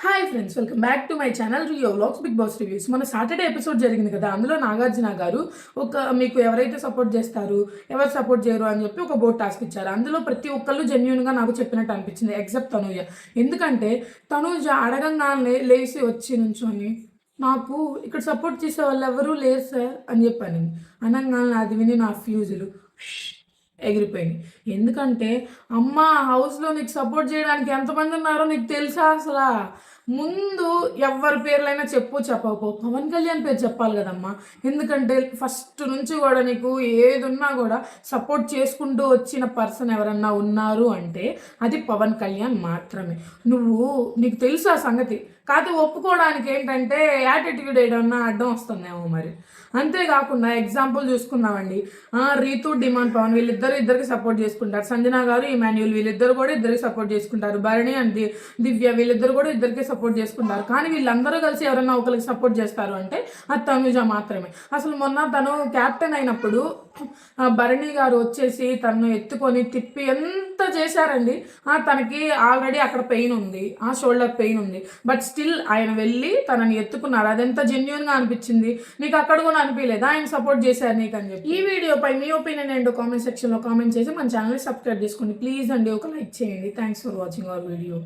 Hi friends, welcome back to my channel Rio vlogs Bigg Boss reviews. మన Saturday episode జరిగింది కదా, అందులో నాగార్జున గారు మీకు ఎవరైతే సపోర్ట్ చేస్తారు, ఎవరు సపోర్ట్ చేయరు అని చెప్పి ఒక బోర్డ్ టాస్క్ ఇచ్చారు. అందులో ప్రతి ఒక్కళ్ళు జెన్యున్గా నాకు చెప్పినట్టు అనిపించింది, ఎగ్జెప్ట్ తనూజ. ఎందుకంటే తనూజ అడగంగానే లేచి వచ్చి నుంచొని నాకు ఇక్కడ సపోర్ట్ చేసే వాళ్ళు ఎవరూ లేరు సార్ అని చెప్పాను. అనగానే అది విని నా ఫ్యూజులు ఎగిరిపోయింది. ఎందుకంటే అమ్మ హౌస్లో నీకు సపోర్ట్ చేయడానికి ఎంతమంది ఉన్నారో నీకు తెలుసా అసలు? ముందు ఎవరి పేర్లైనా చెప్పకపో పవన్ కళ్యాణ్ పేరు చెప్పాలి కదమ్మా. ఎందుకంటే ఫస్ట్ నుంచి కూడా నీకు ఏది ఉన్నా కూడా సపోర్ట్ చేసుకుంటూ వచ్చిన పర్సన్ ఎవరన్నా ఉన్నారు అంటే అది పవన్ కళ్యాణ్ మాత్రమే. నీకు తెలుసు ఆ సంగతి, కాకపోతే ఒప్పుకోవడానికి ఏంటంటే యాటిట్యూడ్ ఏదన్నా అడ్డం వస్తుందేమో మరి. అంతేకాకుండా ఎగ్జాంపుల్ చూసుకున్నామండి, రీతు డిమాండ్ పవన్ ఇద్దరికి సపోర్ట్ చేసుకుంటారు. సంజన గారు ఇమాన్యుల్ వీళ్ళిద్దరు కూడా ఇద్దరికి సపోర్ట్ చేసుకుంటారు. భరణి అండ్ దివ్య వీళ్ళిద్దరు కూడా ఇద్దరికి సపోర్ట్ చేసుకుంటారు. కానీ వీళ్ళందరూ కలిసి ఎవరైనా ఒకరికి సపోర్ట్ చేస్తారు అంటే అది తనుజ మాత్రమే. అసలు మొన్న తను క్యాప్టెన్ అయినప్పుడు భరణి గారు వచ్చేసి తను ఎత్తుకొని తిప్పి ఎంత చేశారండి. తనకి ఆల్రెడీ అక్కడ పెయిన్ ఉంది, ఆ షోల్డర్ పెయిన్ ఉంది, బట్ స్టిల్ ఆయన వెళ్ళి తనని ఎత్తుకున్నారు. అదెంత జెన్యున్గా అనిపించింది. నీకు అక్కడ కూడా అనిపించలేదా ఆయన సపోర్ట్ చేశారు నీకు అని చెప్పి? ఈ వీడియోపై మీ ఒపీనియన్ ఏంటో కామెంట్ సెక్షన్లో కామెంట్ చేసి మన ఛానల్ని సబ్స్క్రైబ్ చేసుకోండి ప్లీజ్ అండి. ఒక లైక్ చేయండి. Thanks for watching our video.